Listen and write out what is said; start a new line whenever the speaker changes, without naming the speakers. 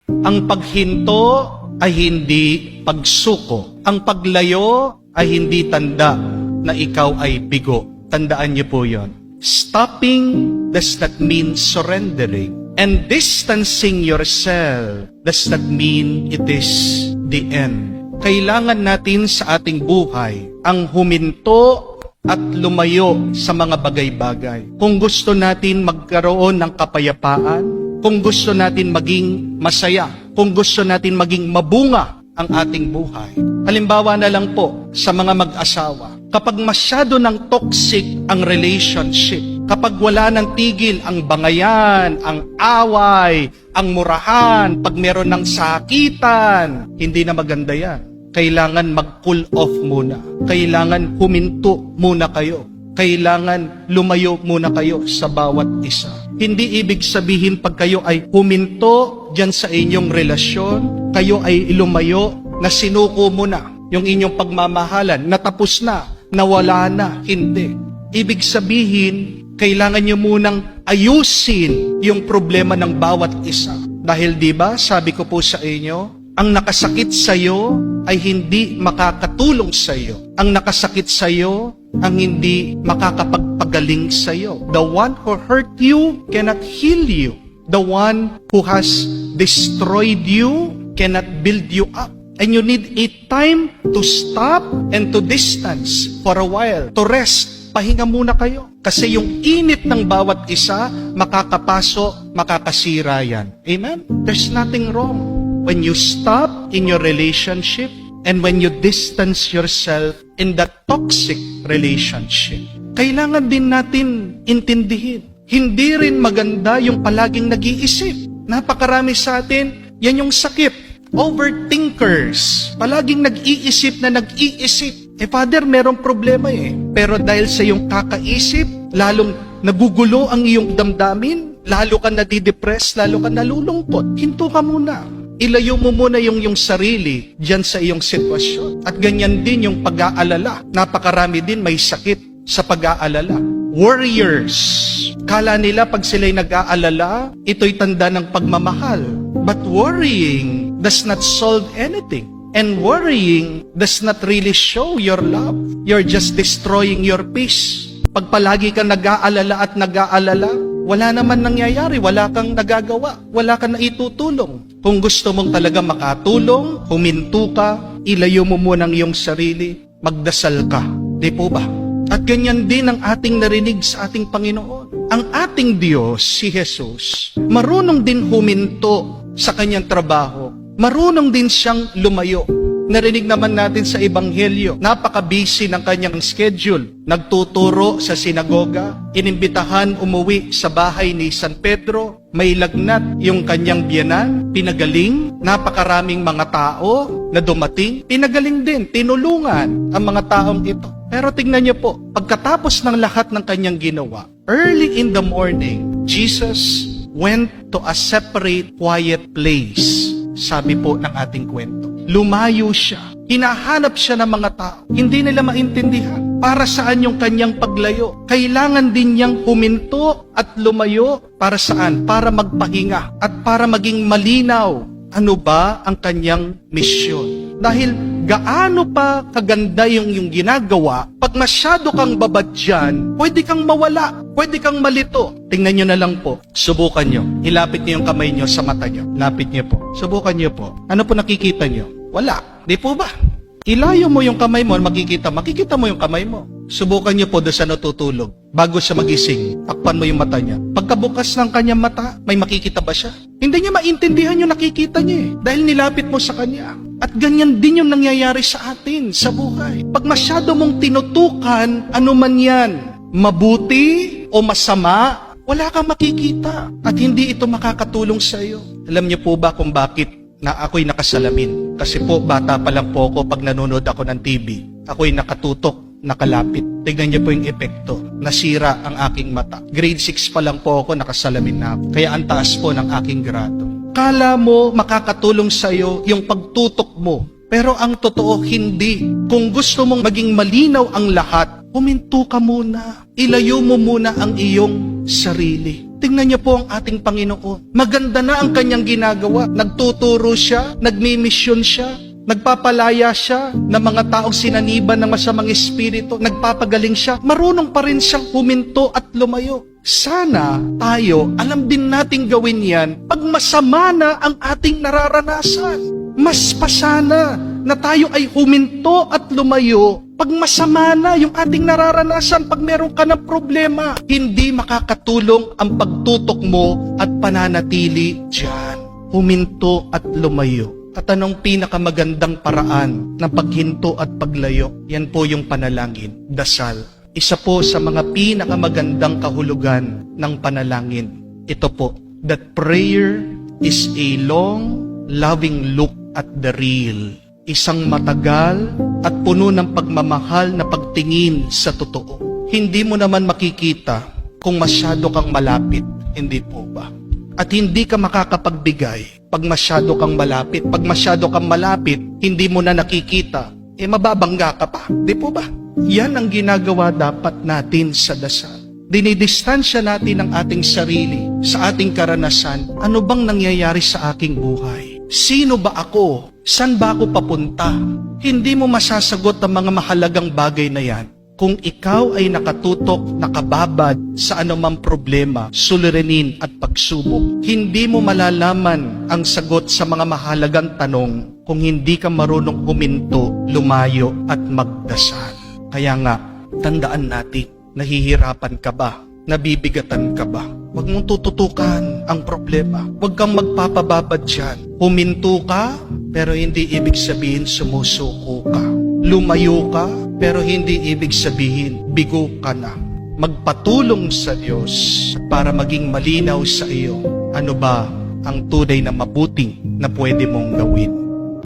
Ang paghinto ay hindi pagsuko. Ang paglayo ay hindi tanda na ikaw ay bigo. Tandaan niyo po yon. Stopping does not mean surrendering. And distancing yourself does not mean it is the end. Kailangan natin sa ating buhay ang huminto at lumayo sa mga bagay-bagay. Kung gusto natin magkaroon ng kapayapaan, kung gusto natin maging masaya, kung gusto natin maging mabunga ang ating buhay. Halimbawa na lang po sa mga mag-asawa, kapag masyado ng toxic ang relationship, kapag wala ng tigil ang bangayan, ang away, ang murahan, pag meron ng sakitan, hindi na maganda yan. Kailangan mag-cool off muna. Kailangan huminto muna kayo. Kailangan lumayo muna kayo sa bawat isa. Hindi ibig sabihin pag kayo ay huminto dyan sa inyong relasyon, kayo ay lumayo na sinuko mo na yung inyong pagmamahalan, natapos na, nawala na. Hindi. Ibig sabihin, kailangan nyo munang ayusin yung problema ng bawat isa. Dahil diba, sabi ko po sa inyo, ang nakasakit sa iyo ay hindi makakatulong sa iyo. Ang nakasakit sa iyo ang hindi makakapagpagaling sa iyo. The one who hurt you cannot heal you. The one who has destroyed you cannot build you up. And you need a time to stop and to distance for a while, to rest. Pahinga muna kayo. Kasi yung init ng bawat isa, makakapasok, makakasira yan. Amen? There's nothing wrong when you stop in your relationship and when you distance yourself in that toxic relationship. Kailangan din natin intindihin. Hindi rin maganda yung palaging nag-iisip. Napakarami sa atin, yan yung sakit. Overthinkers. Palaging nag-iisip na nag-iisip. Father, merong problema eh. Pero dahil sa iyong kakaisip, lalong nagugulo ang iyong damdamin, lalo ka nadidepress, lalo ka nalulungkot. Hinto ka muna. Ilayo mo muna yung sarili dyan sa iyong sitwasyon. At ganyan din yung pag-aalala. Napakarami din may sakit sa pag-aalala. Warriors. Kala nila pag sila'y nag-aalala, ito'y tanda ng pagmamahal. But worrying does not solve anything. And worrying does not really show your love. You're just destroying your peace. Pag palagi kang nag-aalala at nag-aalala, wala naman nangyayari, wala kang nagagawa, wala kang naitutulong. Kung gusto mong talaga makatulong, huminto ka, ilayo mo muna ang iyong sarili, magdasal ka. Di po ba? At ganyan din ang ating narinig sa ating Panginoon. Ang ating Diyos, si Jesus, marunong din huminto sa kanyang trabaho. Marunong din siyang lumayo. Narinig naman natin sa Ebanghelyo, napaka-busy ng kanyang schedule. Nagtuturo sa sinagoga, inimbitahan umuwi sa bahay ni San Pedro, may lagnat yung kanyang biyenan, pinagaling, napakaraming mga tao na dumating, pinagaling din, tinulungan ang mga taong ito. Pero tingnan niyo po, pagkatapos ng lahat ng kanyang ginawa, early in the morning, Jesus went to a separate, quiet place. Sabi po ng ating kwento. Lumayo siya. Hinahanap siya ng mga tao. Hindi nila maintindihan. Para saan yung kanyang paglayo? Kailangan din niyang huminto at lumayo. Para saan? Para magpahinga at para maging malinaw. Ano ba ang kanyang misyon? Dahil gaano pa kaganda yung ginagawa, pag masyado kang babad dyan, pwede kang mawala, pwede kang malito. Tingnan nyo na lang po, subukan nyo. Ilapit nyo yung kamay nyo sa mata nyo. Lapit nyo po. Subukan nyo po. Ano po nakikita nyo? Wala. Di po ba? Ilayo mo yung kamay mo, makikita mo yung kamay mo. Subukan nyo po doon sa natutulog. Bago siya magising, takpan mo yung mata niya. Pagkabukas ng kanyang mata, may makikita ba siya? Hindi niya maintindihan yung nakikita niya eh. Dahil nilapit mo sa kanya. At ganyan din yung nangyayari sa atin, sa buhay. Pag masyado mong tinutukan, ano man yan, mabuti o masama, wala kang makikita. At hindi ito makakatulong sa iyo. Alam niyo po ba kung bakit na ako'y nakasalamin? Kasi po, bata pa lang po ako pag nanonood ako ng TV. Ako'y nakatutok, nakalapit. Tignan niyo po yung epekto. Nasira ang aking mata. Grade 6 pa lang po ako, nakasalamin na ako. Kaya ang taas po ng aking grado. Kala mo makakatulong sa iyo yung pagtutok mo. Pero ang totoo, hindi. Kung gusto mong maging malinaw ang lahat, huminto ka muna. Ilayo mo muna ang iyong sarili. Tingnan niyo po ang ating Panginoon. Maganda na ang kanyang ginagawa. Nagtuturo siya, nagmimisyon siya, nagpapalaya siya ng mga taong sinaniban ng masamang espiritu, nagpapagaling siya. Marunong pa rin siyang huminto at lumayo. Sana tayo, alam din nating gawin yan pag masama na ang ating nararanasan. Mas pasana na tayo ay huminto at lumayo pag masama na yung ating nararanasan, pag meron ka ng problema. Hindi makakatulong ang pagtutok mo at pananatili dyan. Huminto at lumayo. At anong pinakamagandang paraan ng paghinto at paglayo? Yan po yung panalangin, dasal. Isa po sa mga pinakamagandang kahulugan ng panalangin. Ito po, that prayer is a long, loving look at the real. Isang matagal at puno ng pagmamahal na pagtingin sa totoo. Hindi mo naman makikita kung masyado kang malapit, hindi po ba? At hindi ka makakapagbigay pag masyado kang malapit. Pag masyado kang malapit, hindi mo na nakikita, mababangga ka pa, di po ba? Yan ang ginagawa dapat natin sa dasal. Dinidistansya natin ang ating sarili sa ating karanasan. Ano bang nangyayari sa aking buhay? Sino ba ako? San ba ako papunta? Hindi mo masasagot ang mga mahalagang bagay na yan kung ikaw ay nakatutok, nakababad sa anumang problema, suliranin at pagsubok. Hindi mo malalaman ang sagot sa mga mahalagang tanong kung hindi ka marunong huminto, lumayo at magdasal. Kaya nga, tandaan natin, nahihirapan ka ba? Nabibigatan ka ba? Huwag mong tututukan ang problema. Huwag kang magpapababad dyan. Huminto ka, pero hindi ibig sabihin sumusuko ka. Lumayo ka, pero hindi ibig sabihin bigo ka na. Magpatulong sa Diyos para maging malinaw sa iyo ano ba ang tunay na mabuting na pwede mong gawin.